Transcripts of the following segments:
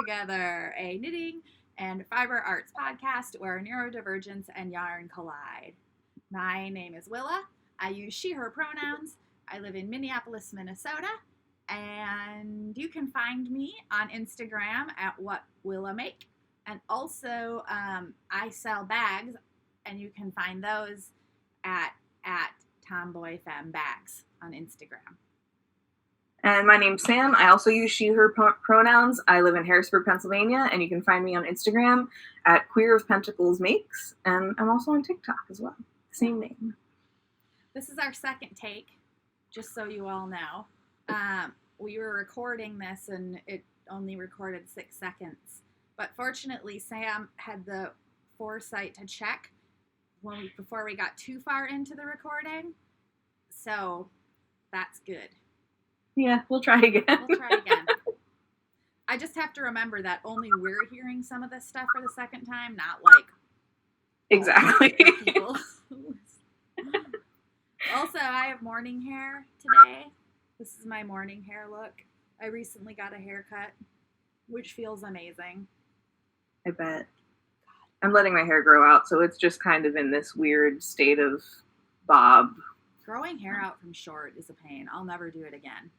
together a knitting and fiber arts podcast where neurodivergence and yarn collide. My name is Willa. I use she, her pronouns. I live in Minneapolis, Minnesota. And you can find me on Instagram at whatwillamake. And also, I sell bags, and you can find those at tomboyfemmebags on Instagram. And my name's Sam. I also use she, her pronouns. I live in Harrisburg, Pennsylvania, and you can find me on Instagram at Queer of Pentacles Makes, and I'm also on TikTok as well. Same name. This is our second take, just so you all know. We were recording this, and it only recorded 6 seconds. But fortunately, Sam had the foresight to check before we got too far into the recording. So that's good. Yeah, we'll try again. I just have to remember that only we're hearing some of this stuff for the second time, not like exactly people. Also, I have morning hair today. This is my morning hair look. I recently got a haircut, which feels amazing. I bet. I'm letting my hair grow out, so it's just kind of in this weird state of bob. Growing hair out from short is a pain. I'll never do it again.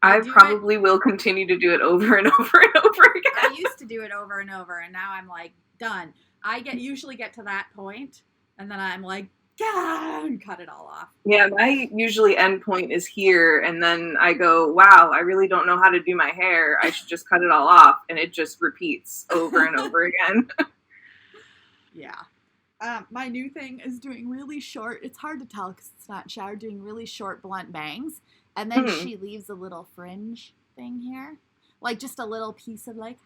I probably will continue to do it over and over and over again. I used to do it over and over, and now I'm like, done. I usually get to that point, and then I'm like, and cut it all off. Yeah, my usually end point is here, and then I go, wow, I really don't know how to do my hair. I should just cut it all off, and it just repeats over and over again. Yeah. My new thing is doing really short, it's hard to tell because it's not showered, doing really short blunt bangs. And then she leaves a little fringe thing here. Like just a little piece of like,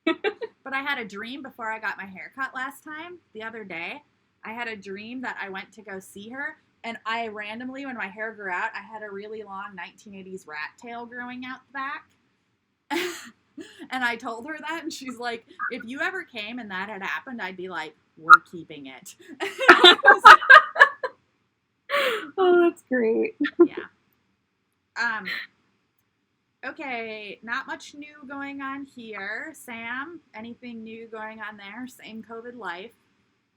But I had a dream before I got my hair cut last time, the other day. I had a dream that I went to go see her. And I randomly, when my hair grew out, I had a really long 1980s rat tail growing out the back. And I told her that. And she's like, if you ever came and that had happened, I'd be like, we're keeping it. Oh, that's great. Yeah. Okay, not much new going on here. Sam, anything new going on there? Same COVID life.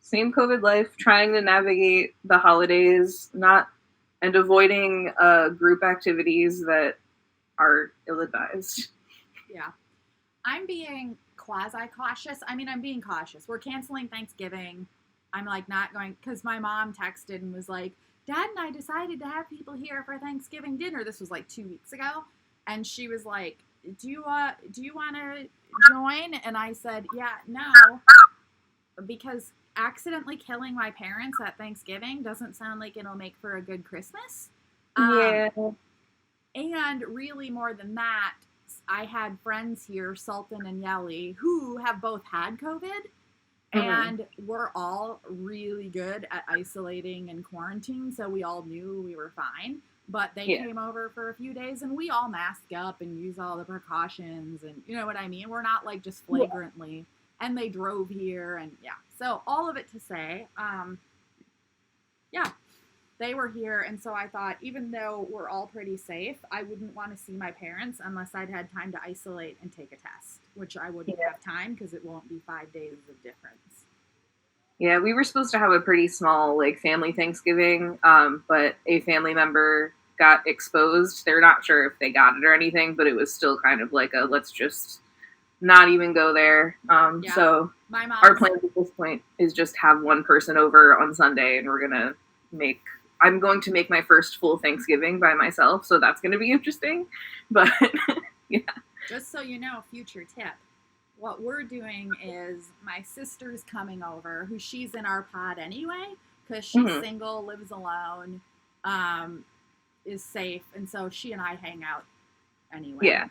Same COVID life, trying to navigate the holidays, and avoiding group activities that are ill-advised. Yeah. I'm being quasi-cautious. I mean, I'm being cautious. We're canceling Thanksgiving. I'm like not going, because my mom texted and was like, Dad and I decided to have people here for Thanksgiving dinner. This was like 2 weeks ago. And she was like, do you want to join? And I said, yeah, no. Because accidentally killing my parents at Thanksgiving doesn't sound like it'll make for a good Christmas. Yeah. And really more than that, I had friends here, Sultan and Yelly, who have both had COVID. And we're all really good at isolating and quarantine, so we all knew we were fine. But they came over for a few days, and we all mask up and use all the precautions, and you know what I mean? We're not, like, just flagrantly. Yeah. And they drove here, and yeah. So all of it to say, they were here, and so I thought, even though we're all pretty safe, I wouldn't want to see my parents unless I'd had time to isolate and take a test, which I wouldn't have time because it won't be 5 days of difference. Yeah, we were supposed to have a pretty small, like, family Thanksgiving, but a family member got exposed. They're not sure if they got it or anything, but it was still kind of like let's just not even go there. So our plan at this point is just have one person over on Sunday, and I'm going to make my first full Thanksgiving by myself, so that's going to be interesting. But, yeah. Just so you know, future tip. What we're doing is my sister's coming over, who she's in our pod anyway, because she's single, lives alone, is safe, and so she and I hang out anyway. Yeah.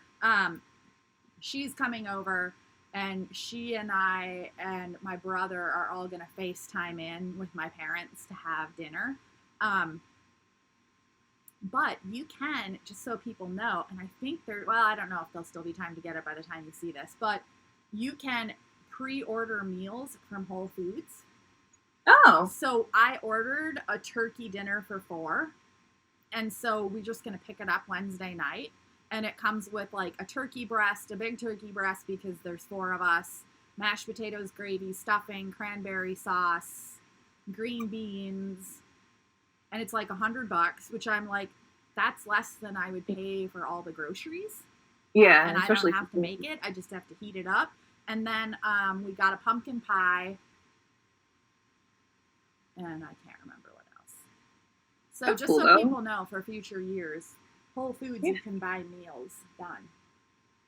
She's coming over, and she and I and my brother are all going to FaceTime in with my parents to have dinner. But you can, just so people know, and I think I don't know if there'll still be time to get it by the time you see this, but you can pre-order meals from Whole Foods. Oh. So I ordered a turkey dinner for 4, and so we're just going to pick it up Wednesday night. And it comes with like a turkey breast, a big turkey breast because there's 4 of us, mashed potatoes, gravy, stuffing, cranberry sauce, green beans, and it's like $100, which I'm like, that's less than I would pay for all the groceries. Yeah, and I don't have to make it. I just have to heat it up. And then we got a pumpkin pie, and I can't remember what else. So that's just cool, so though. people know for future years, Whole Foods, you can buy meals done.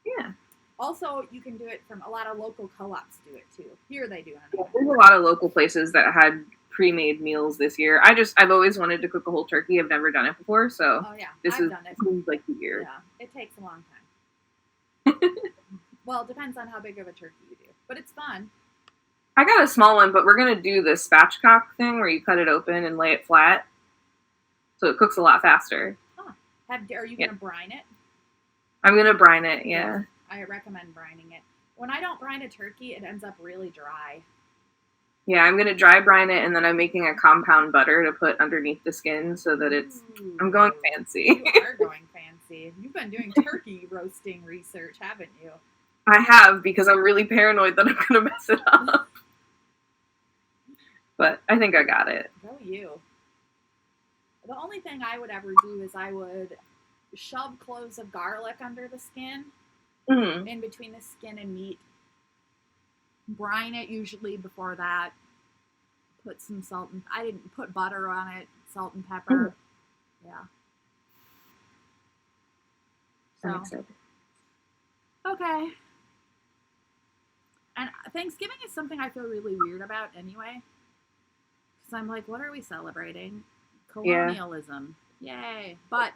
Yeah. Also, you can do it from a lot of local co-ops do it too. Here they do it. Yeah, there's a lot of local places that had pre-made meals this year. I've always wanted to cook a whole turkey. I've never done it before, so this I've done it. Seems like the year. Yeah, it takes a long time. Well, it depends on how big of a turkey you do, but it's fun. I got a small one, but we're gonna do the spatchcock thing where you cut it open and lay it flat, so it cooks a lot faster. Huh. Are you gonna brine it? I'm gonna brine it. Yeah. I recommend brining it. When I don't brine a turkey, it ends up really dry. Yeah, I'm gonna dry brine it, and then I'm making a compound butter to put underneath the skin so that it's. Ooh. I'm going fancy. You are going fancy. You've been doing turkey roasting research, haven't you? I have, because I'm really paranoid that I'm gonna mess it up. But I think I got it. Go you. The only thing I would ever do is I would shove cloves of garlic under the skin, in between the skin and meat. Brine it usually before that. Put some salt and I didn't put butter on it, salt and pepper. Yeah. I'm excited. Okay. And Thanksgiving is something I feel really weird about anyway. Because I'm like, what are we celebrating? Colonialism. Yeah. Yay. But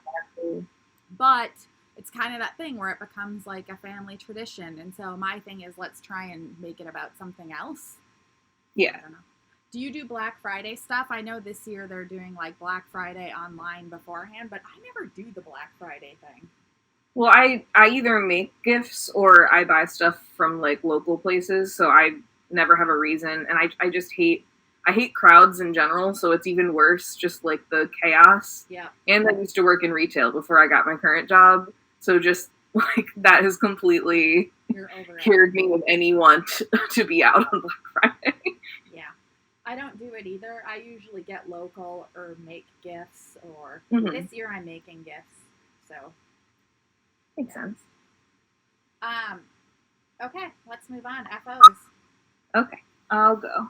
it's kind of that thing where it becomes like a family tradition. And so my thing is, let's try and make it about something else. Yeah. I don't know. Do you do Black Friday stuff? I know this year they're doing like Black Friday online beforehand, but I never do the Black Friday thing. Well, I either make gifts or I buy stuff from like local places, so I never have a reason, and I just hate crowds in general, so it's even worse, just like the chaos. Yeah. And I used to work in retail before I got my current job, so just like that has completely cured me of any want to be out on Black Friday. Yeah. I don't do it either. I usually get local or make gifts, or this year I'm making gifts, so. Makes sense. Okay, let's move on. FOs. Okay, I'll go.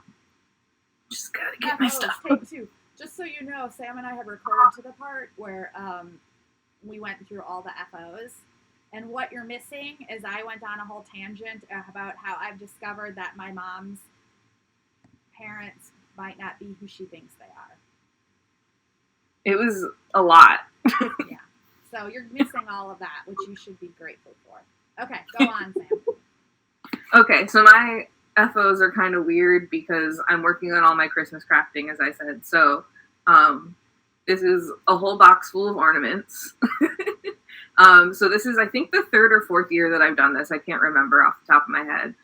Just gotta get my stuff. Take 2. Just so you know, Sam and I have recorded to the part where we went through all the FOs. And what you're missing is I went on a whole tangent about how I've discovered that my mom's parents might not be who she thinks they are. It was a lot. Yeah. So you're missing all of that, which you should be grateful for. Okay, go on, Sam. Okay, so my FOs are kind of weird because I'm working on all my Christmas crafting, as I said. So this is a whole box full of ornaments. So this is, I think, the 3rd or 4th year that I've done this. I can't remember off the top of my head.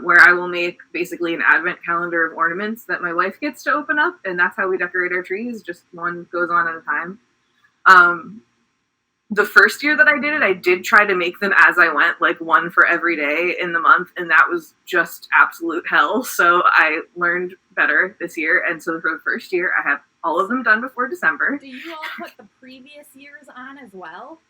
Where I will make basically an advent calendar of ornaments that my wife gets to open up, and that's how we decorate our trees. Just one goes on at a time. The first year that I did it, I did try to make them as I went, like one for every day in the month, and that was just absolute hell. So I learned better this year, and so for the first year, I have all of them done before December. Do you all put the previous years on as well?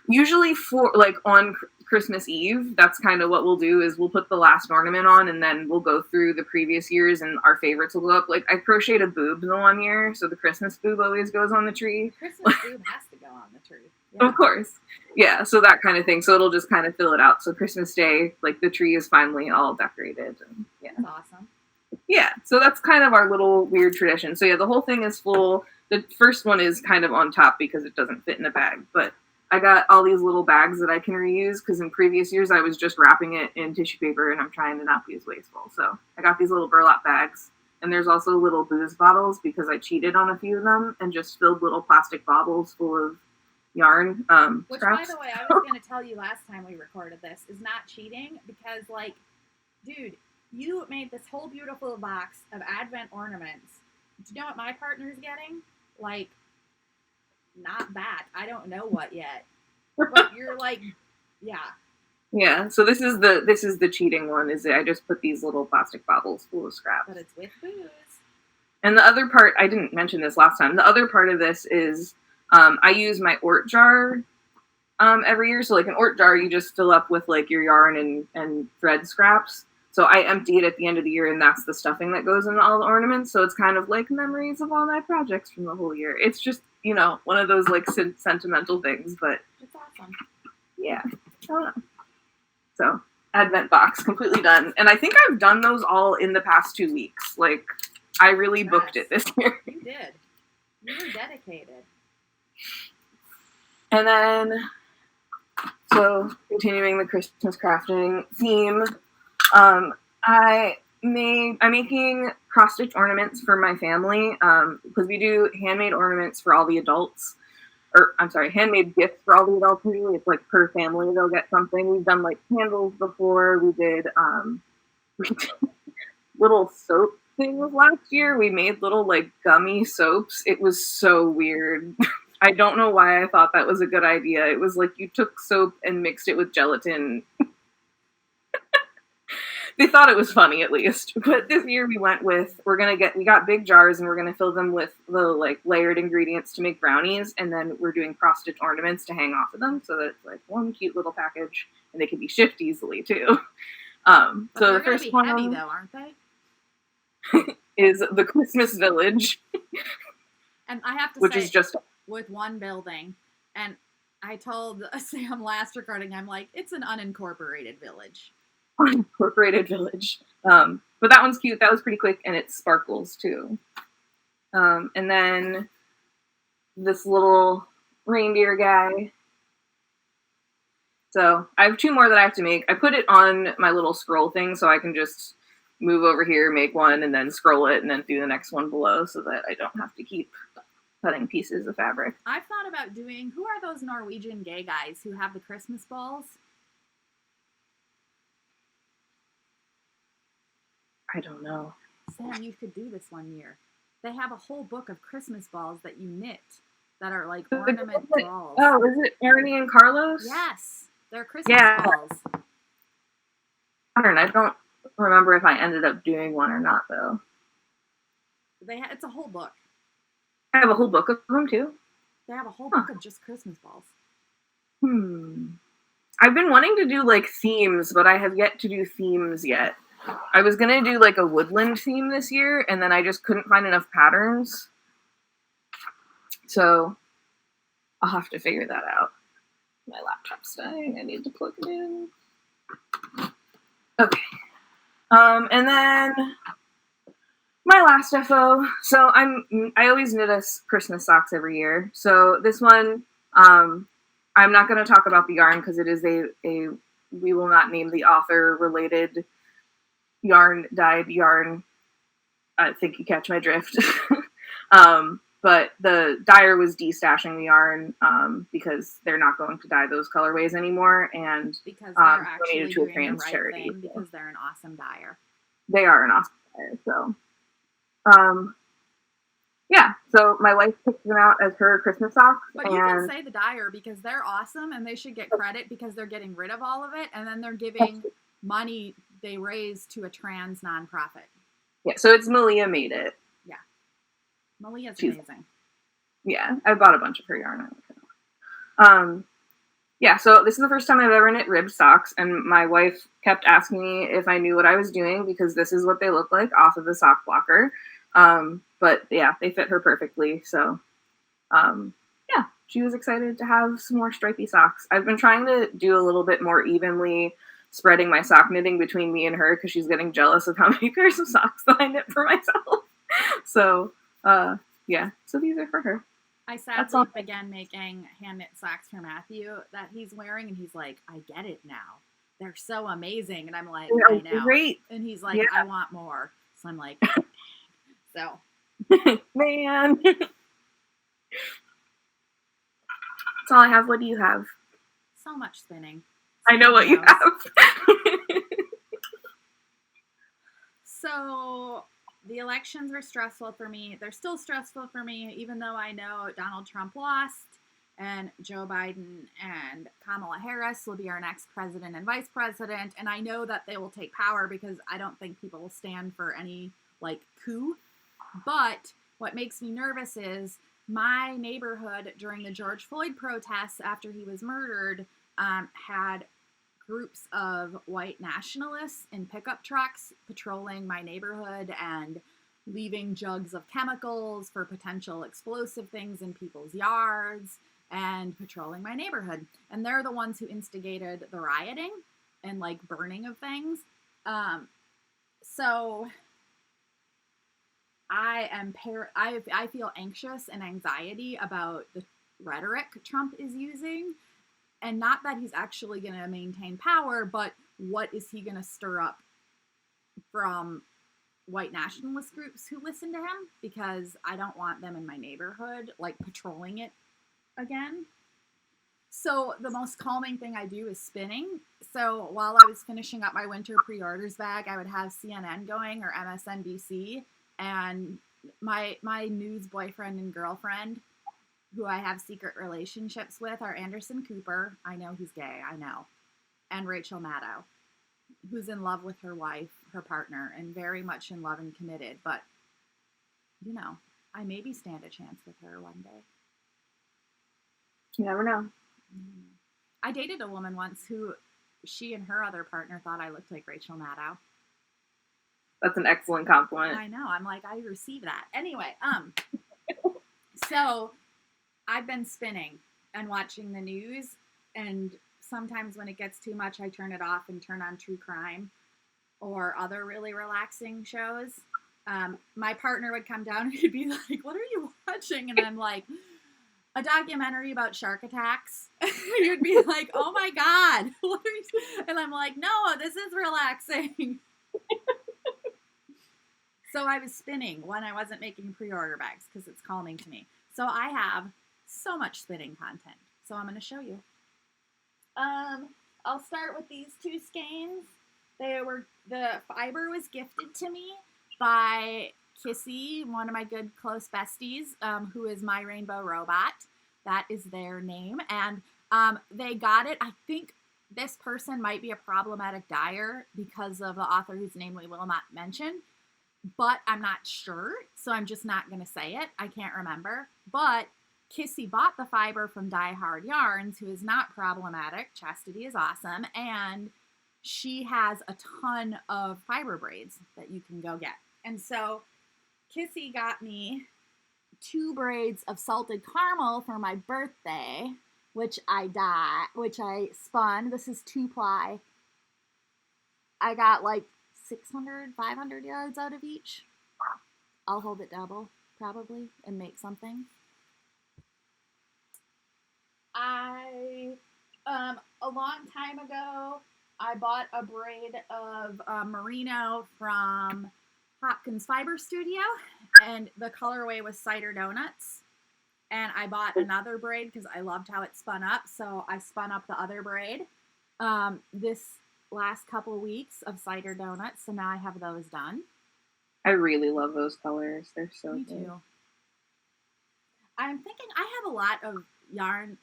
Usually for, like, on Christmas Eve, that's kind of what we'll do, is we'll put the last ornament on, and then we'll go through the previous years, and our favorites will go up. Like, I crocheted a boob the one year, so the Christmas boob always goes on the tree. The Christmas boob has to go on the tree. Yeah. Of course. Yeah, so that kind of thing. So it'll just kind of fill it out. So Christmas Day, like, the tree is finally all decorated. And, yeah. That's awesome. Yeah, so that's kind of our little weird tradition. So yeah, the whole thing is full. The first one is kind of on top because it doesn't fit in a bag, but I got all these little bags that I can reuse because in previous years I was just wrapping it in tissue paper and I'm trying to not be as wasteful. So I got these little burlap bags, and there's also little booze bottles because I cheated on a few of them and just filled little plastic bottles full of yarn. Which, scraps. by the way, I was going to tell you last time we recorded this, is not cheating because, like, dude, you made this whole beautiful box of Advent ornaments. Do you know what my partner's getting? Like, not that. I don't know what yet. But you're like, yeah. Yeah, so this is the cheating one. Is I just put these little plastic bottles full of scraps. But it's with booze. And the other part, I didn't mention this last time. The other part of this is I use my Ort jar every year. So like an Ort jar, you just fill up with like your yarn and thread scraps. So I empty it at the end of the year, and that's the stuffing that goes into all the ornaments. So it's kind of like memories of all my projects from the whole year. It's just, one of those like sentimental things, but it's awesome. Yeah, I don't know. So Advent box completely done, and I think I've done those all in the past 2 weeks. Like I really booked it this year. You did. You were dedicated. And then, so continuing the Christmas crafting theme, I'm making cross-stitch ornaments for my family because we do handmade ornaments for all the adults. Or, I'm sorry, handmade gifts for all the adults. Usually it's like per family they'll get something. We've done like candles before. We did little soap things last year. We made little like gummy soaps. It was so weird. I don't know why I thought that was a good idea. It was like you took soap and mixed it with gelatin. They thought it was funny, at least. But this year we went with, we got big jars, and we're going to fill them with the like layered ingredients to make brownies, and then we're doing cross-stitch ornaments to hang off of them, so that it's like one cute little package, and they can be shipped easily, too. So the first one heavy, though, aren't they? is the Christmas Village. And I have to which say, is just with one building, and I told Sam last recording, I'm like, it's an unincorporated village. Unincorporated village. But that one's cute. That was pretty quick, and it sparkles too. And then this little reindeer guy. So I have 2 more that I have to make. I put it on my little scroll thing so I can just move over here, make one, and then scroll it, and then do the next one below so that I don't have to keep cutting pieces of fabric. I've thought about doing, who are those Norwegian gay guys who have the Christmas balls? I don't know. Sam, you could do this one year. They have a whole book of Christmas balls that you knit that are like ornament balls. Oh, is it Ernie and Carlos? Yes. They're Christmas balls. I don't remember if I ended up doing one or not, though. It's a whole book. I have a whole book of them, too? They have a whole book of just Christmas balls. I've been wanting to do, like, themes, but I have yet to do themes yet. I was going to do, like, a woodland theme this year, and then I just couldn't find enough patterns. So, I'll have to figure that out. My laptop's dying. I need to plug it in. Okay. And then my last FO. So I always knit us Christmas socks every year. So this one, I'm not going to talk about the yarn because it is we will not name the author related dyed yarn. I think you catch my drift. But the dyer was destashing the yarn because they're not going to dye those colorways anymore, and because they're actually donated to a doing the trans right charity. thing because they're an awesome dyer. They are an awesome dyer. So, yeah. So my wife picked them out as her Christmas socks. But you can say the dyer because they're awesome, and they should get credit because they're getting rid of all of it, and then they're giving money they raise to a trans nonprofit. Yeah. So it's Malia made it. Malia's amazing. Yeah, I bought a bunch of her yarn. Yeah, so this is the first time I've ever knit ribbed socks, and my wife kept asking me if I knew what I was doing because this is what they look like off of the sock blocker. But yeah, they fit her perfectly. So yeah, she was excited to have some more stripy socks. I've been trying to do a little bit more evenly spreading my sock knitting between me and her because she's getting jealous of how many pairs of socks that I knit for myself. So yeah, so these are for her. I sadly began making hand knit socks for Matthew that he's wearing, and he's like, I get it now. They're so amazing. And I'm like, I know. Great. And he's like, I want more. So I'm like, so. Man. That's all I have. What do you have? So much spinning. I know what you have. So the elections were stressful for me. They're still stressful for me, even though I know Donald Trump lost. and Joe Biden and Kamala Harris will be our next president and vice president. And I know that they will take power because I don't think people will stand for any like coup. But what makes me nervous is my neighborhood during the George Floyd protests after he was murdered had groups of white nationalists in pickup trucks patrolling my neighborhood and leaving jugs of chemicals for potential explosive things in people's yards and patrolling my neighborhood. And they're the ones who instigated the rioting and like burning of things. So I feel anxious and anxiety about the rhetoric Trump is using, and not that he's actually going to maintain power, but what is he going to stir up from white nationalist groups who listen to him? Because I don't want them in my neighborhood, like patrolling it again. So the most calming thing I do is spinning. So while I was finishing up my winter pre-orders bag, I would have CNN going or MSNBC, and my news boyfriend and girlfriend, who I have secret relationships with, are Anderson Cooper. I know he's gay, I know. And Rachel Maddow, who's in love with her wife, her partner, and very much in love and committed. But, you know, I maybe stand a chance with her one day. You never know. I dated a woman once who she and her other partner thought I looked like Rachel Maddow. That's an excellent compliment. I know. I'm like, I received that. Anyway, so I've been spinning and watching the news, and sometimes when it gets too much, I turn it off and turn on true crime or other really relaxing shows. My partner would come down and he'd be like, "What are you watching?" And I'm like, "A documentary about shark attacks." You'd be like, "Oh my God." What are you? And I'm like, "No, this is relaxing." So I was spinning when I wasn't making pre-order bags because it's calming to me. So I have so much spinning content. So I'm going to show you. I'll start with these two skeins. The fiber was gifted to me by Kissy, one of my good close besties, who is My Rainbow Robot. That is their name. And they got it. I think this person might be a problematic dyer because of the author whose name we will not mention. But I'm not sure, so I'm just not going to say it. I can't remember. But Kissy bought the fiber from Die Hard Yarns, who is not problematic. Chastity is awesome. And she has a ton of fiber braids that you can go get. And so Kissy got me 2 braids of salted caramel for my birthday, which I spun. This is 2-ply. I got like 600, 500 yards out of each. I'll hold it double, probably, and make something. A long time ago, I bought a braid of merino from Hopkins Fiber Studio, and the colorway was cider donuts. And I bought another braid because I loved how it spun up, so I spun up the other braid. This last couple weeks of cider donuts, so now I have those done. I really love those colors. They're so Me good. too. I'm thinking I have a lot of yarn,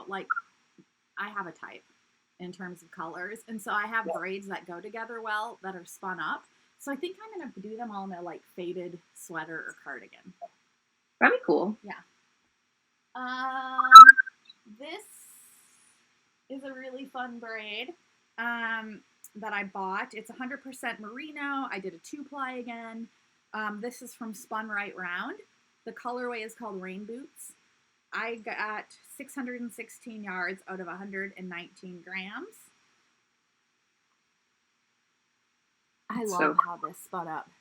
like I have a type in terms of colors, and so I have braids that go together well that are spun up. So I think I'm going to do them all in a like faded sweater or cardigan. That'd be cool. Yeah. This is a really fun braid that I bought. It's 100% merino. I did a 2-ply again. This is from Spun Right Round. The colorway is called Rain Boots. I got 616 yards out of 119 grams. I love how this spun up.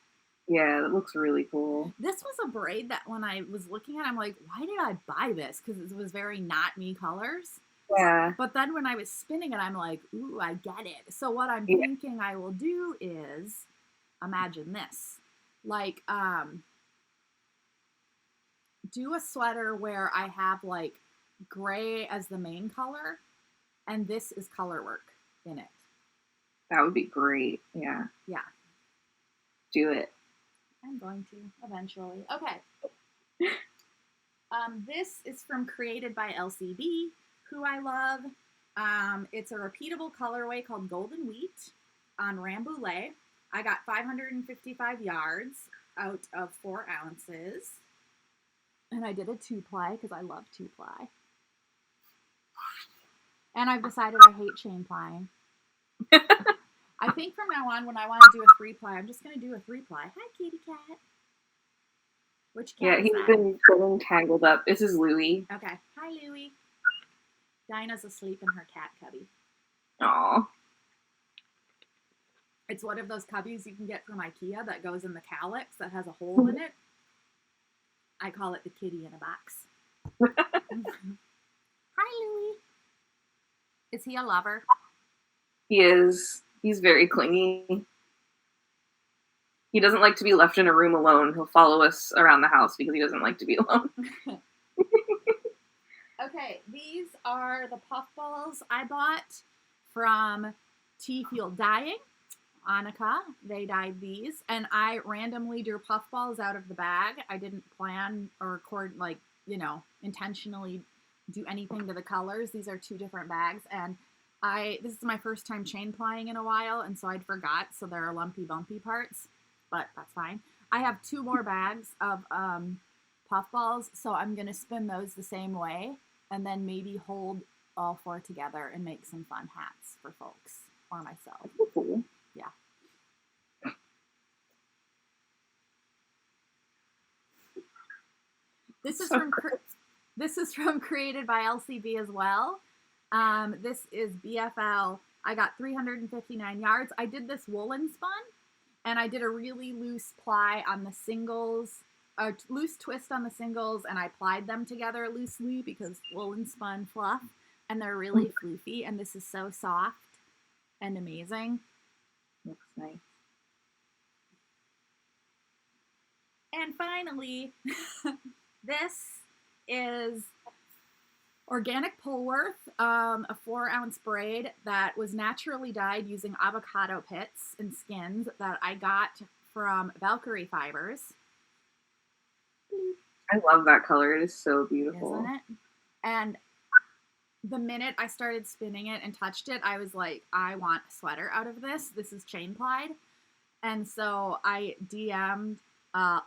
Yeah, it looks really cool. This was a braid that when I was looking at it, I'm like, why did I buy this? Because it was very not me colors. Yeah. But then when I was spinning it, I'm like, ooh, I get it. So what I'm thinking I will do is, imagine this. Like, do a sweater where I have like gray as the main color, and this is color work in it. That would be great. Yeah. Yeah. Do it. I'm going to eventually. Okay. This is from Created by LCB, who I love. It's a repeatable colorway called Golden Wheat on Rambouillet. I got 555 yards out of 4 ounces. And I did a 2-ply because I love 2-ply. And I've decided I hate chain plying. I think from now on, when I want to do a 3-ply, I'm just going to do a 3-ply. Hi, kitty cat. Which cat? Yeah, he's been getting tangled up. This is Louie. Okay. Hi, Louie. Dinah's asleep in her cat cubby. Aw. It's one of those cubbies you can get from IKEA that goes in the calyx that has a hole in it. I call it the kitty in a box. Hi, Louie. Is he a lover? He is. He's very clingy. He doesn't like to be left in a room alone. He'll follow us around the house because he doesn't like to be alone. Okay, these are the puffballs I bought from Tea Fuel Dyeing. Annika, they dyed these, and I randomly drew puffballs out of the bag. I didn't plan or record, intentionally do anything to the colors. These are 2 different bags, and this is my first time chain plying in a while, and so I'd forgot, so there are lumpy, bumpy parts, but that's fine. I have 2 more bags of puffballs, so I'm going to spin those the same way, and then maybe hold all 4 together and make some fun hats for folks or myself. Cool. Yeah. This is from Created by LCB as well. This is BFL. I got 359 yards. I did this woolen spun, and I did a really loose ply on the singles, a loose twist on the singles, and I plied them together loosely because woolen spun fluff, and they're really floofy, and this is so soft and amazing. Looks nice. And finally, this is organic Polworth, a 4-ounce braid that was naturally dyed using avocado pits and skins that I got from Valkyrie Fibers. I love that color. It is so beautiful. Isn't it? And the minute I started spinning it and touched it, I was like, I want a sweater out of this. This is chain plied. And so I DM'd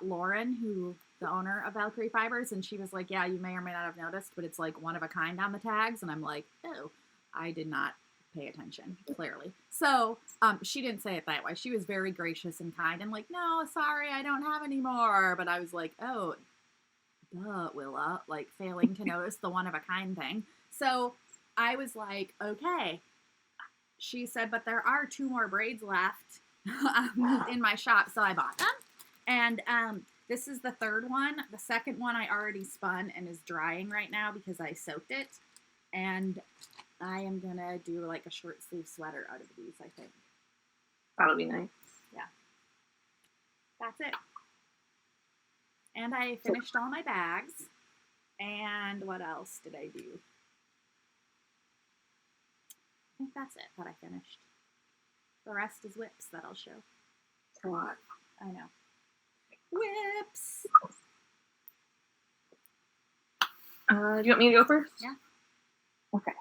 Lauren, who the owner of Valkyrie Fibers, and she was like, yeah, you may or may not have noticed, but it's like one of a kind on the tags. And I'm like, oh, I did not pay attention, clearly. So she didn't say it that way. She was very gracious and kind and like, no, sorry, I don't have any more. But I was like, oh, duh, Willa, like failing to notice the one of a kind thing. So I was like, okay. She said, but there are 2 more braids left in my shop. So I bought them. And this is the 3rd one. The 2nd one I already spun and is drying right now because I soaked it. And I am going to do like a short sleeve sweater out of these, I think. That'll be nice. Yeah. That's it. And I finished all my bags. And what else did I do? I think that's it that I finished. The rest is whips that I'll show. It's a lot. I know. Whips! Do you want me to go first? Yeah. Okay.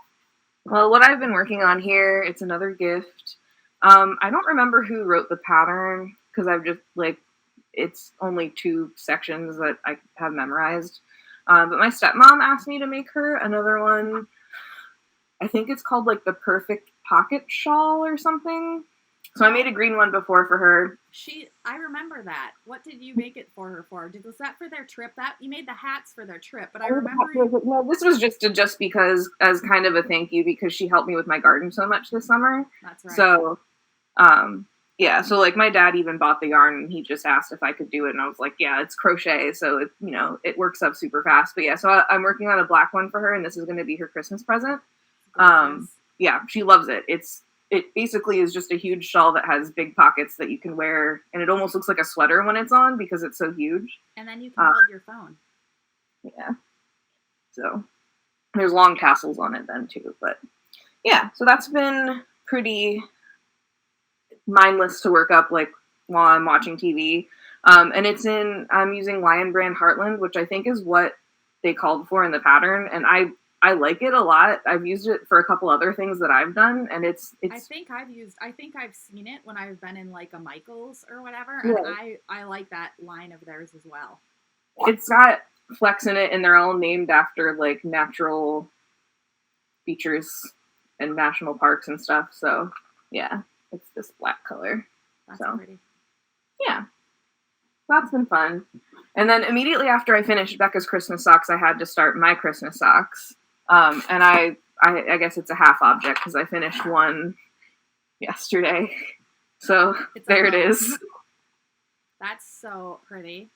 Well, what I've been working on here, it's another gift. I don't remember who wrote the pattern because I've just, it's only 2 sections that I have memorized. But my stepmom asked me to make her another one. I think it's called, the Perfect Pocket Shawl or something. So I made a green one before for her. I remember that. What did you make it for her for? Was that for their trip? You made the hats for their trip, but I remember. No, this was just because as kind of a thank you because she helped me with my garden so much this summer. That's right. So, yeah. So my dad even bought the yarn and he just asked if I could do it, and I was like, yeah, it's crochet, so it works up super fast. But yeah, so I'm working on a black one for her, and this is going to be her Christmas present. Yeah, she loves it. It basically is just a huge shawl that has big pockets that you can wear, and it almost looks like a sweater when it's on because it's so huge. And then you can hold your phone. Yeah. So there's long tassels on it then too, but yeah. So that's been pretty mindless to work up while I'm watching TV. And I'm using Lion Brand Heartland, which I think is what they called for in the pattern, and I like it a lot. I've used it for a couple other things that I've done, and it's. I think I've seen it when I've been in like a Michaels or whatever, Yeah. and I like that line of theirs as well. It's got flecks in it, and they're all named after like natural features and national parks and stuff. So yeah, it's this black color. That's so pretty. Yeah, that's been fun. And then immediately after I finished Becca's Christmas socks, I had to start my Christmas socks. And I guess it's a half object because I finished one yesterday. So there it is. That's so pretty.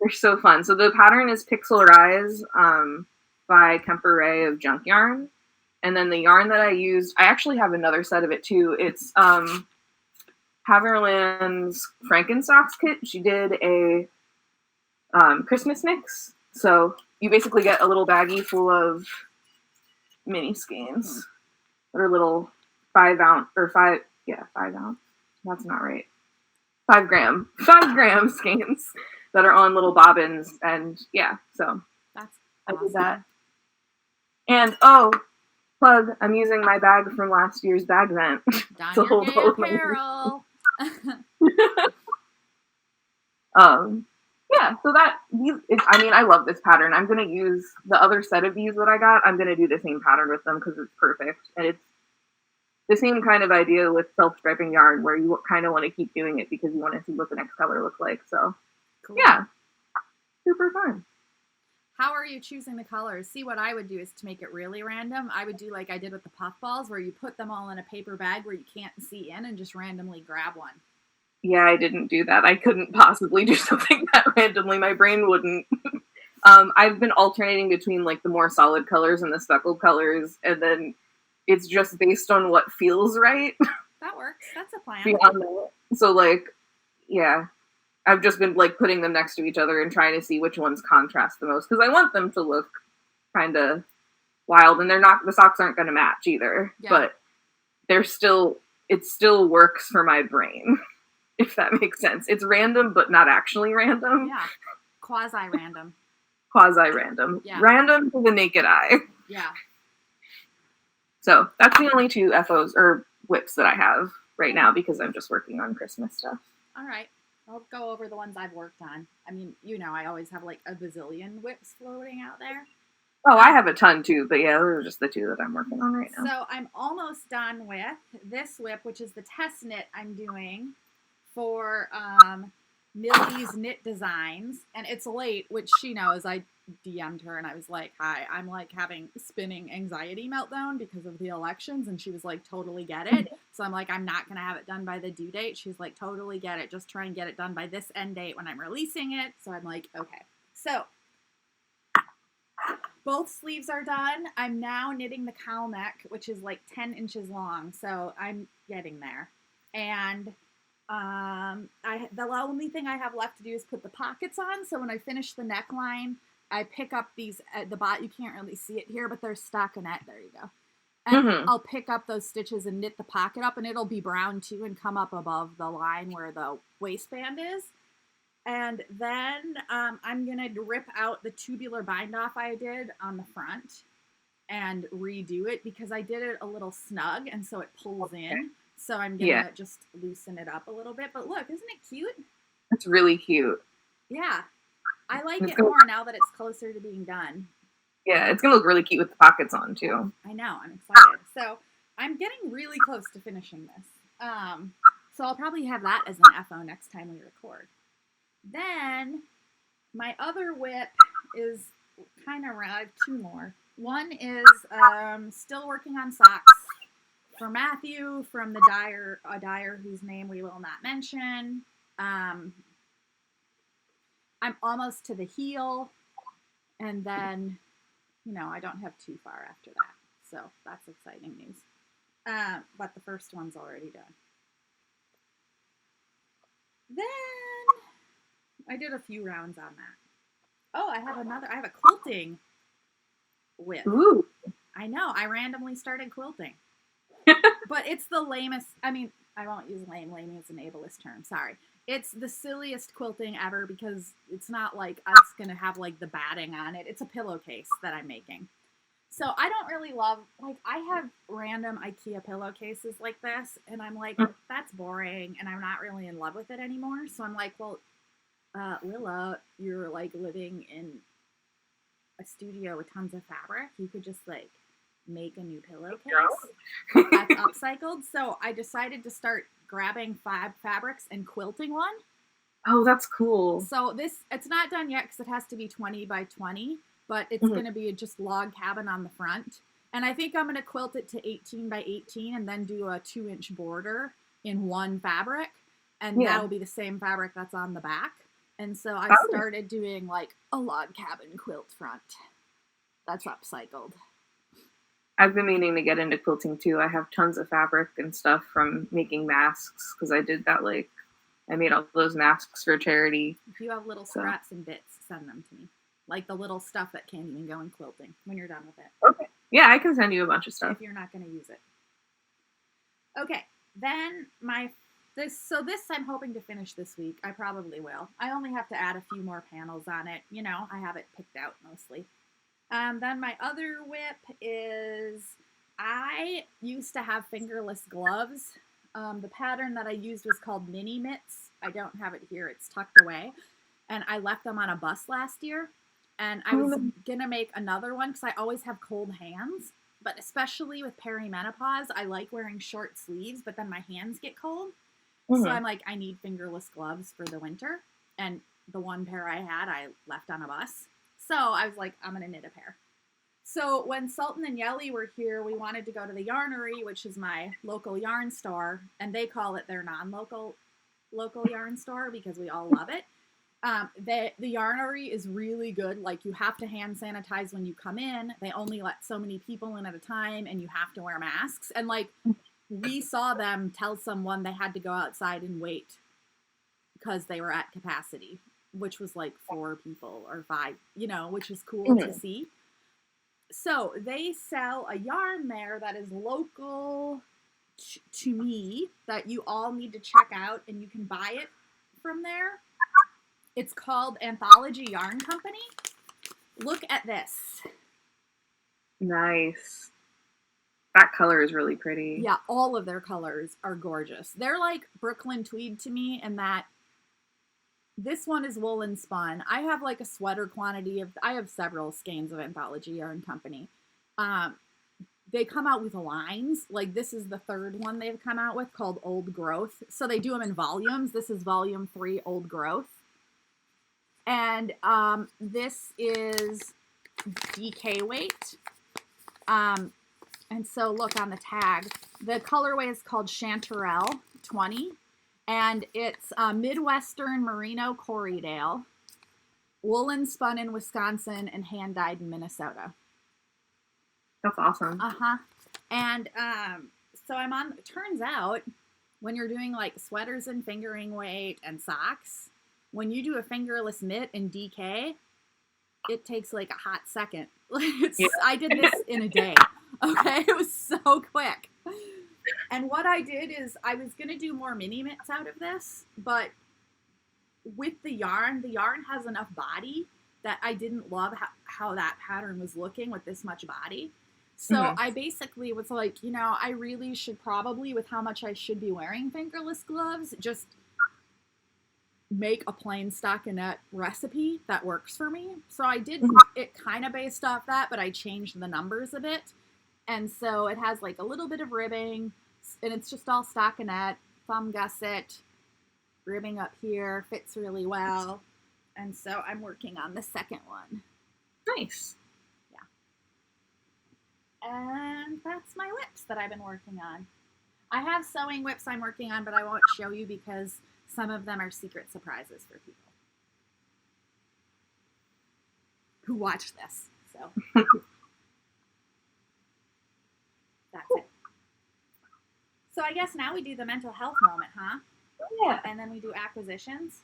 They're so fun. So the pattern is Pixel Rise by Kemper Ray of Junk Yarn. And then the yarn that I used, I actually have another set of it too. It's Haverland's Frankensocks kit. She did a Christmas mix. So you basically get a little baggie full of mini skeins that are little 5 ounce. That's not right. 5 gram skeins that are on little bobbins, and yeah, so that's awesome. I did that. And plug, I'm using my bag from last year's bag vent to hold apparel. Yeah, so I love this pattern. I'm going to use the other set of these that I got. I'm going to do the same pattern with them because it's perfect. And it's the same kind of idea with self-striping yarn where you kind of want to keep doing it because you want to see what the next color looks like. So, cool. Yeah, super fun. How are you choosing the colors? See, what I would do is to make it really random. I would do like I did with the puffballs where you put them all in a paper bag where you can't see in and just randomly grab one. Yeah, I didn't do that. I couldn't possibly do something that randomly. My brain wouldn't. I've been alternating between like the more solid colors and the speckled colors, and then it's just based on what feels right. That works. That's a plan. Beyond that. So like, yeah, I've just been like putting them next to each other and trying to see which ones contrast the most because I want them to look kind of wild, and the socks aren't going to match either, but it still works for my brain. If that makes sense. It's random, but not actually random. Yeah. Quasi-random. Quasi-random. Yeah. Random to the naked eye. Yeah. So that's the only 2 FOs or whips that I have right now because I'm just working on Christmas stuff. All right. I'll go over the ones I've worked on. I mean, I always have like a bazillion whips floating out there. Oh, I have a ton too, but yeah, those are just the 2 that I'm working on right now. So I'm almost done with this whip, which is the test knit I'm doing for Millie's Knit Designs, and it's late, which she knows. I DM'd her and I was like, hi, I'm like having spinning anxiety meltdown because of the elections, and she was like, totally get it. So I'm like, I'm not gonna have it done by the due date. She's like, totally get it, just try and get it done by this end date when I'm releasing it. So I'm like, okay. So both sleeves are done. I'm now knitting the cowl neck, which is like 10 inches long, so I'm getting there. And the only thing I have left to do is put the pockets on. So when I finish the neckline, I pick up these at the bottom. You can't really see it here, but they're stockinette. There you go. And I'll pick up those stitches and knit the pocket up, and it'll be brown too and come up above the line where the waistband is. And then I'm going to rip out the tubular bind off I did on the front and redo it because I did it a little snug, and so it pulls in. So I'm going to just loosen it up a little bit. But look, isn't it cute? It's really cute. Yeah. I like it more now that it's closer to being done. Yeah, it's going to look really cute with the pockets on, too. I know. I'm excited. So I'm getting really close to finishing this. So I'll probably have that as an FO next time we record. Then my other whip is kind of around. I have 2 more. One is still working on socks for Matthew from a dyer whose name we will not mention. I'm almost to the heel, and then, I don't have too far after that. So that's exciting news. But the first one's already done. Then I did a few rounds on that. Oh, I have a quilting whip. Ooh. I know, I randomly started quilting. But it's the lamest, I won't use lame is an ableist term, sorry. It's the silliest quilting ever because it's not like us going to have like the batting on it. It's a pillowcase that I'm making. So I don't really love, like, I have random IKEA pillowcases like this, and I'm like, that's boring, and I'm not really in love with it anymore. So I'm like, well, Willa, you're like living in a studio with tons of fabric. You could just like make a new pillowcase that's upcycled. So I decided to start grabbing fabrics and quilting one. Oh, that's cool. So it's not done yet because it has to be 20 by 20, but it's going to be just log cabin on the front. And I think I'm going to quilt it to 18 by 18 and then do a 2-inch border in one fabric. And that'll be the same fabric that's on the back. And so I started doing like a log cabin quilt front that's upcycled. I've been meaning to get into quilting too. I have tons of fabric and stuff from making masks because I did that, like, I made all those masks for charity. If you have little scraps and bits, send them to me. Like the little stuff that can't even go in quilting when you're done with it. Okay. Yeah, I can send you a bunch of stuff. If you're not going to use it. Okay, then this I'm hoping to finish this week. I probably will. I only have to add a few more panels on it. You know, I have it picked out mostly. Then my other whip is, I used to have fingerless gloves. The pattern that I used was called mini mitts. I don't have it here. It's tucked away. And I left them on a bus last year. And I was going to make another one because I always have cold hands. But especially with perimenopause, I like wearing short sleeves, but then my hands get cold. So I'm like, I need fingerless gloves for the winter. And the one pair I had, I left on a bus. So I was like, I'm going to knit a pair. So when Sultan and Yelly were here, we wanted to go to the Yarnery, which is my local yarn store. And they call it their non-local yarn store because we all love it. The Yarnery is really good. Like, you have to hand sanitize when you come in. They only let so many people in at a time, and you have to wear masks. And like, we saw them tell someone they had to go outside and wait because they were at capacity, which was like 4 people or 5, you know, which is cool to see. So they sell a yarn there that is local to me that you all need to check out, and you can buy it from there. It's called Anthology Yarn Company. Look at this. Nice. That color is really pretty. Yeah, all of their colors are gorgeous. They're like Brooklyn tweed to me in that this one is woolen spun. I have like a sweater quantity of, I have several skeins of Anthology Yarn Company. They come out with lines. Like, this is the 3rd one they've come out with called Old Growth. So they do them in volumes. This is volume 3, Old Growth. And this is DK weight. And so look on the tag. The colorway is called Chanterelle 20. And it's Midwestern Merino Corriedale, woolen spun in Wisconsin, and hand dyed in Minnesota. That's awesome. And so it turns out when you're doing like sweaters and fingering weight and socks, when you do a fingerless mitt in DK, it takes like a hot second. I did this in a day. Okay, it was so quick. And what I did is I was going to do more mini mitts out of this, but with the yarn has enough body that I didn't love how that pattern was looking with this much body. So I basically was like, you know, I really should probably, with how much I should be wearing fingerless gloves, just make a plain stockinette recipe that works for me. So I did it kind of based off that, but I changed the numbers a bit. And so it has like a little bit of ribbing, and it's just all stockinette, thumb gusset, ribbing up here, fits really well. And so I'm working on the 2nd one. Nice. Yeah. And that's my whips that I've been working on. I have sewing whips I'm working on, but I won't show you because some of them are secret surprises for people who watch this. So that's it. So I guess now we do the mental health moment, huh? Yeah. And then we do acquisitions.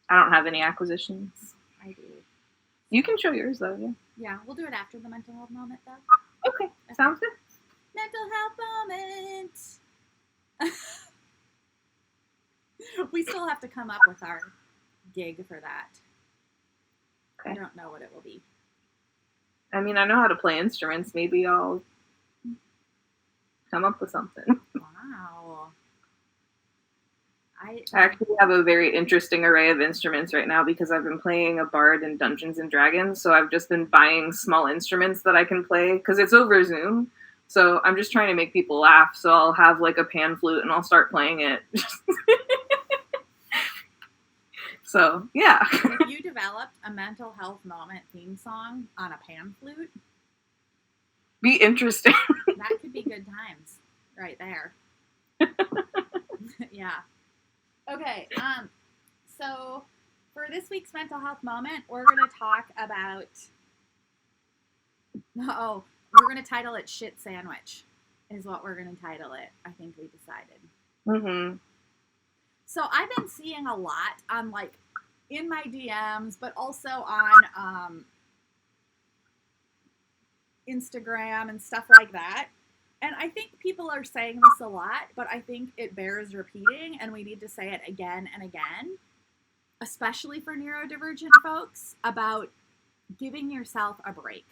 I don't have any acquisitions. I do. You can show yours though, yeah. Yeah, we'll do it after the mental health moment though. Okay. Sounds good. Mental health moment. We still have to come up with our gig for that. Okay. I don't know what it will be. I mean, I know how to play instruments. Maybe I'll come up with something. Wow. I actually have a very interesting array of instruments right now because I've been playing a bard in Dungeons and Dragons. So I've just been buying small instruments that I can play because it's over Zoom. So I'm just trying to make people laugh. So I'll have like a pan flute and I'll start playing it. So, yeah. If you developed a mental health moment theme song on a pan flute, be interesting. That could be good times right there. Yeah. Okay, so for this week's mental health moment, we're going to talk about, we're going to title it Shit Sandwich, is what we're going to title it. I think we decided. Mm-hmm. So I've been seeing a lot on, like, in my DMs, but also on Instagram and stuff like that. And I think people are saying this a lot, but I think it bears repeating, and we need to say it again and again, especially for neurodivergent folks, about giving yourself a break.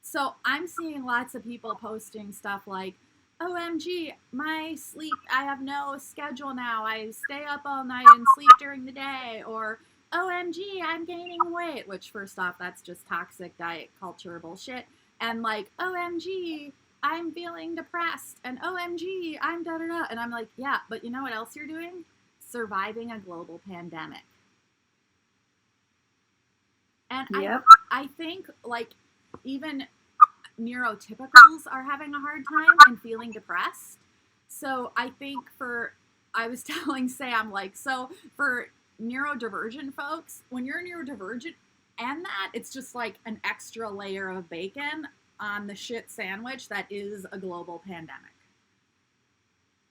So I'm seeing lots of people posting stuff like, OMG, my sleep, I have no schedule now. I stay up all night and sleep during the day. Or, OMG, I'm gaining weight. Which, first off, that's just toxic diet culture bullshit. And like, OMG, I'm feeling depressed. And OMG, I'm da-da-da. And I'm like, yeah, but you know what else you're doing? Surviving a global pandemic. And yep. I think, like, even neurotypicals are having a hard time and feeling depressed. So I think I was telling Sam, like, so for neurodivergent folks, when you're neurodivergent and that, it's just like an extra layer of bacon on the shit sandwich that is a global pandemic.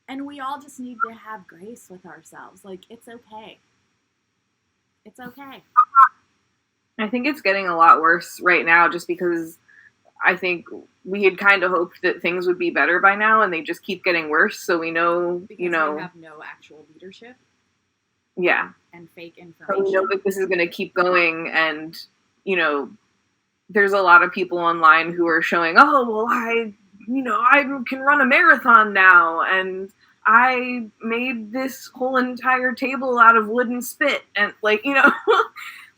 And we all just need to have grace with ourselves. Like, it's okay. It's okay. I think it's getting a lot worse right now just because I think we had kind of hoped that things would be better by now, and they just keep getting worse. So we know, because we have no actual leadership. Yeah. And fake information. So we know that this is going to keep going, and, there's a lot of people online who are showing, oh, well, I can run a marathon now, and I made this whole entire table out of wood and spit, and, like,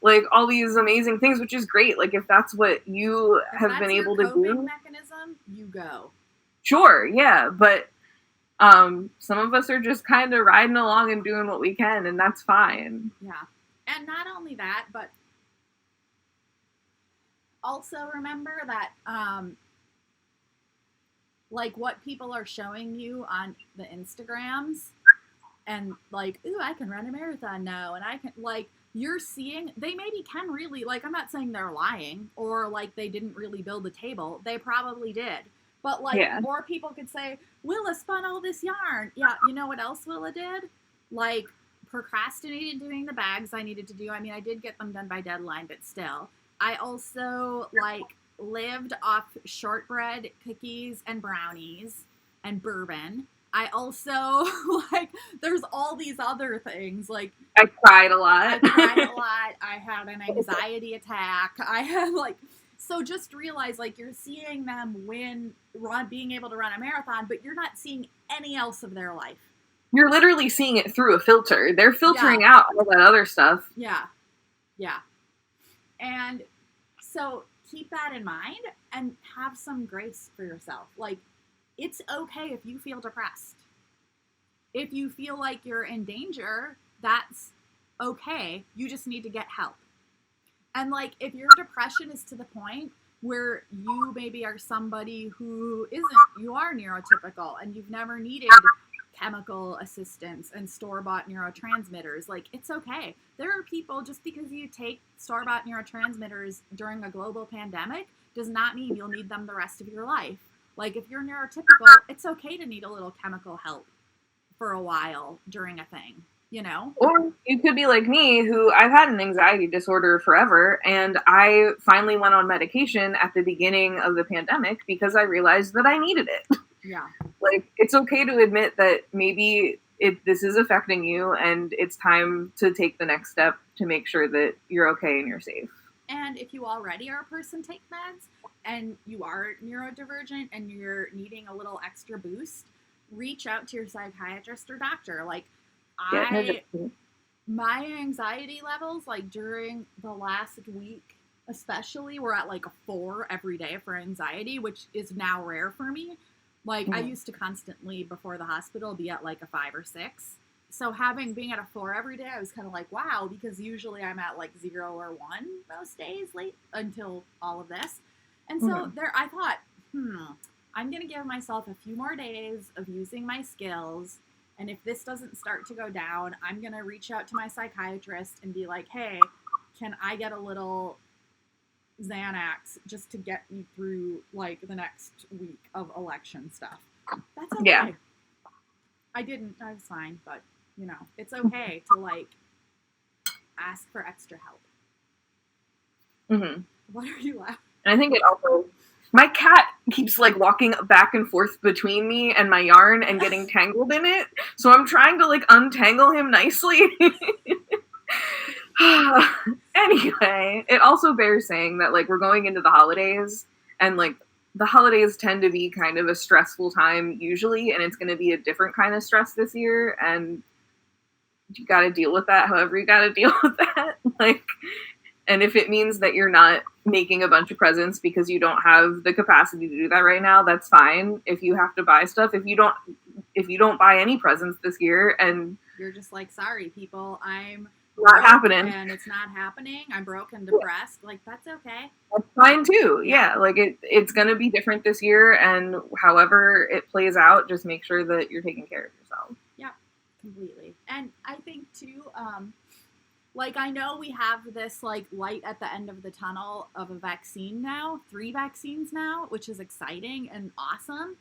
like all these amazing things, which is great. Like, if that's what you have been able to do, mechanism, you go. Sure, yeah, but some of us are just kind of riding along and doing what we can, and that's fine. Yeah, and not only that, but also remember that, like, what people are showing you on the Instagrams, and like, ooh, I can run a marathon now, and I can, like, you're seeing, they maybe can really, like, I'm not saying they're lying, or, like, they didn't really build a table. They probably did. But, like, more people could say, Willa spun all this yarn. Yeah, you know what else Willa did? Like, procrastinated doing the bags I needed to do. I mean, I did get them done by deadline, but still. I also, like, lived off shortbread, cookies, and brownies, and bourbon. I also, like, there's all these other things, like... I cried a lot. I had an anxiety attack. I had, like... So just realize, like, you're seeing them being able to run a marathon, but you're not seeing any else of their life. You're literally seeing it through a filter. They're filtering out all that other stuff. Yeah. Yeah. And so keep that in mind and have some grace for yourself. Like, it's okay if you feel depressed. If you feel like you're in danger, that's okay. You just need to get help. And, like, if your depression is to the point where you maybe are somebody who you are neurotypical and you've never needed chemical assistance and store-bought neurotransmitters, like, it's okay. There are people, just because you take store-bought neurotransmitters during a global pandemic does not mean you'll need them the rest of your life. Like, if you're neurotypical, it's okay to need a little chemical help for a while during a thing, you know? Or you could be like me, who I've had an anxiety disorder forever, and I finally went on medication at the beginning of the pandemic because I realized that I needed it. Yeah. Like, it's okay to admit that maybe this is affecting you, and it's time to take the next step to make sure that you're okay and you're safe. And if you already are a person take meds and you are neurodivergent and you're needing a little extra boost, reach out to your psychiatrist or doctor. Like, my anxiety levels, like during the last week especially, were at like a 4 every day for anxiety, which is now rare for me. Like, I used to constantly, before the hospital, be at like a 5 or 6. So being at a 4 every day, I was kind of like, wow, because usually I'm at like 0 or 1 most days late until all of this. And so I thought, I'm going to give myself a few more days of using my skills. And if this doesn't start to go down, I'm going to reach out to my psychiatrist and be like, hey, can I get a little Xanax just to get me through like the next week of election stuff? That's okay. Yeah. I was fine, but you know, it's okay to like ask for extra help. What are you laughing? And I think it also, my cat keeps like walking back and forth between me and my yarn and getting tangled in it. So I'm trying to like untangle him nicely. Anyway, it also bears saying that like we're going into the holidays, and like the holidays tend to be kind of a stressful time usually, and it's going to be a different kind of stress this year, and you got to deal with that however you got to deal with that. Like, and if it means that you're not making a bunch of presents because you don't have the capacity to do that right now, that's fine. If you have to buy stuff, if you don't buy any presents this year, and you're just like, sorry people, I'm not happening, and it's not happening, I'm broke and depressed, like that's okay. That's fine too. Yeah, like it's gonna be different this year, and however it plays out, just make sure that you're taking care of yourself. Yeah, completely. And I think too, like I know we have this like light at the end of the tunnel of a vaccine now, 3 vaccines now, which is exciting and awesome.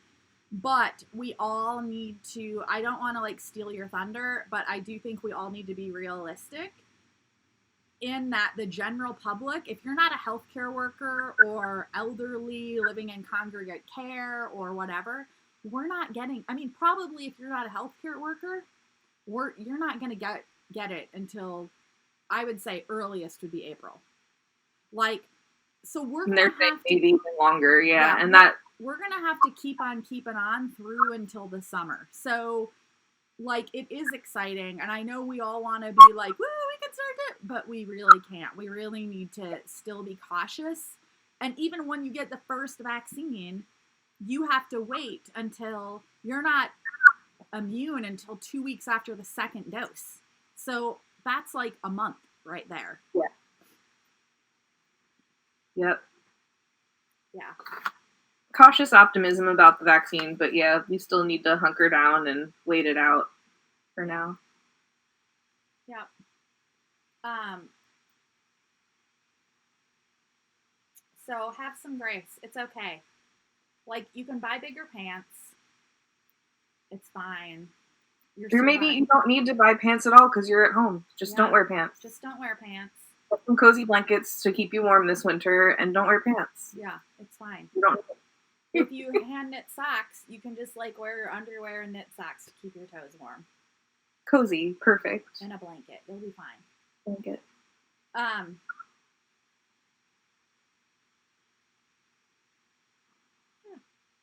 But we all need to, I don't want to like steal your thunder, but I do think we all need to be realistic in that the general public, if you're not a healthcare worker or elderly living in congregate care or whatever, we're not getting, I mean, probably if you're not a healthcare worker, you're not going to get it until, I would say earliest would be April. Like, so we're going to have to, maybe even longer. Yeah. And that, we're going to have to keep on keeping on through until the summer. So, like, it is exciting. And I know we all want to be like, woo, we can start it. But we really can't. We really need to still be cautious. And even when you get the first vaccine, you have to wait until you're not immune until 2 weeks after the second dose. So that's like a month right there. Yeah. Yep. Yeah. Cautious optimism about the vaccine, but yeah, we still need to hunker down and wait it out for now. Yeah. So have some grace. It's okay. Like, you can buy bigger pants. It's fine. Or maybe you don't need to buy pants at all because you're at home. Just don't wear pants. Just don't wear pants. Put some cozy blankets to keep you warm this winter, and don't wear pants. Yeah, it's fine. You don't. If you hand knit socks, you can just like wear your underwear and knit socks to keep your toes warm. Cozy, perfect. And a blanket. You'll be fine. Blanket. Yeah.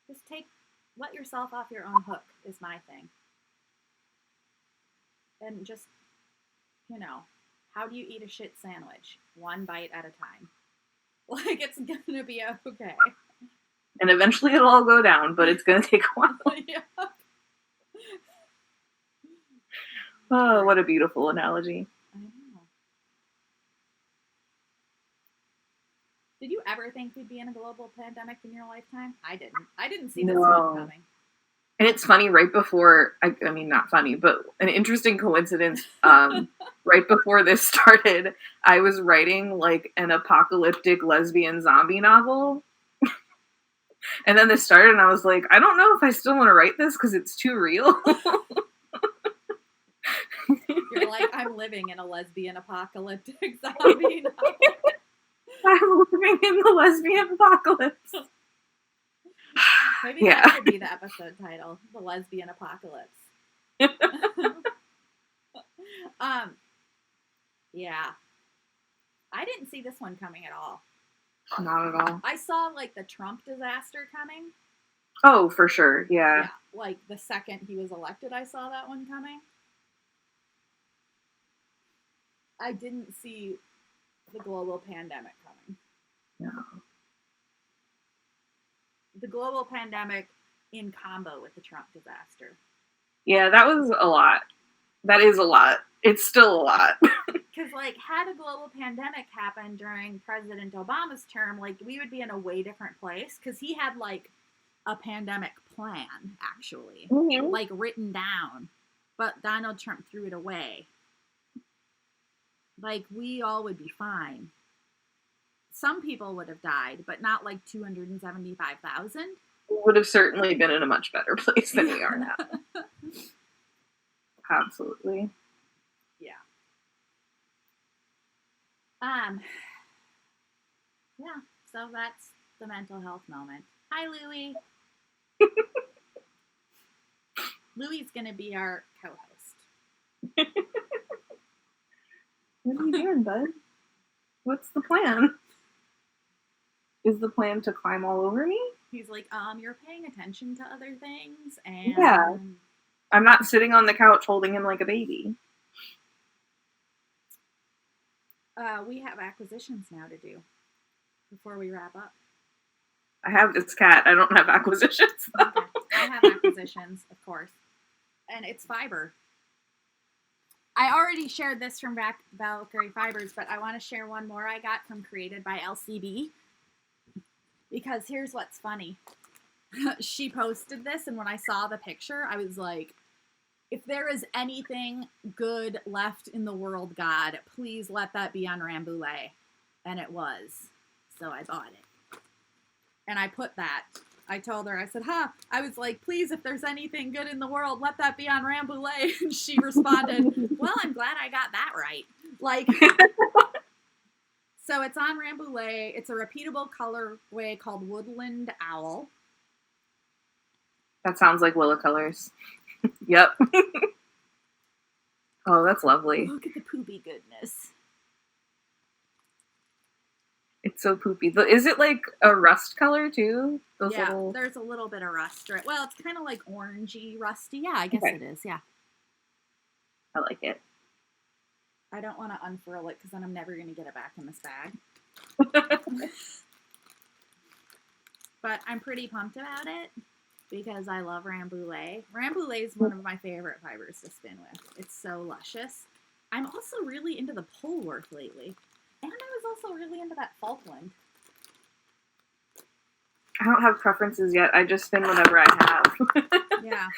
Just let yourself off your own hook is my thing. And just, you know, how do you eat a shit sandwich? 1 bite at a time. Like, it's gonna be okay. And eventually it'll all go down, but it's going to take a while. Yeah. Oh, what a beautiful analogy. I know. Did you ever think we'd be in a global pandemic in your lifetime? I didn't. I didn't see this one coming. And it's funny, right before, I mean, not funny, but an interesting coincidence. Right before this started, I was writing like an apocalyptic lesbian zombie novel. And then this started, and I was like, I don't know if I still want to write this because it's too real. You're like, I'm living in a lesbian apocalyptic zombie novel. I'm living in the lesbian apocalypse. Maybe that could be the episode title, The Lesbian Apocalypse. Yeah. I didn't see this one coming at all. Not at all. I saw, like, the Trump disaster coming. Oh, for sure, yeah. Like, the second he was elected, I saw that one coming. I didn't see the global pandemic coming. No. The global pandemic in combo with the Trump disaster. Yeah, that was a lot. That is a lot. It's still a lot. Because, like, had a global pandemic happen during President Obama's term, like, we would be in a way different place. Because he had, like, a pandemic plan, actually. Mm-hmm. Like, written down. But Donald Trump threw it away. Like, we all would be fine. Some people would have died, but not, like, 275,000. Would have certainly been in a much better place than we are now. Absolutely. Yeah. Yeah, so that's the mental health moment. Hi, Louie. Louie's gonna be our co-host. What are you doing, bud? What's the plan? Is the plan to climb all over me? He's like, you're paying attention to other things, and yeah. I'm not sitting on the couch holding him like a baby. We have acquisitions now to do before we wrap up. I have this cat. I don't have acquisitions. Okay. I have acquisitions, of course. And it's fiber. I already shared this from Valkyrie Fibers, but I want to share one more I got from Created by LCB. Because here's what's funny. She posted this, and when I saw the picture, I was like, if there is anything good left in the world, God, please let that be on Rambouillet. And it was. So I bought it. And I put that. I told her, I said, I was like, please, if there's anything good in the world, let that be on Rambouillet. And she responded, well, I'm glad I got that right. Like, so it's on Rambouillet. It's a repeatable colorway called Woodland Owl. That sounds like Willa colors. Yep. Oh, that's lovely. Look at the poopy goodness. It's so poopy. Is it like a rust color too? There's a little bit of rust. Well, it's kind of like orangey, rusty. Yeah, I guess it is. Yeah. I like it. I don't want to unfurl it because then I'm never going to get it back in this bag. But I'm pretty pumped about it because I love Rambouillet. Rambouillet is one of my favorite fibers to spin with. It's so luscious. I'm also really into the Polworth lately. And I was also really into that Falkland. I don't have preferences yet. I just spin whatever I have. Yeah.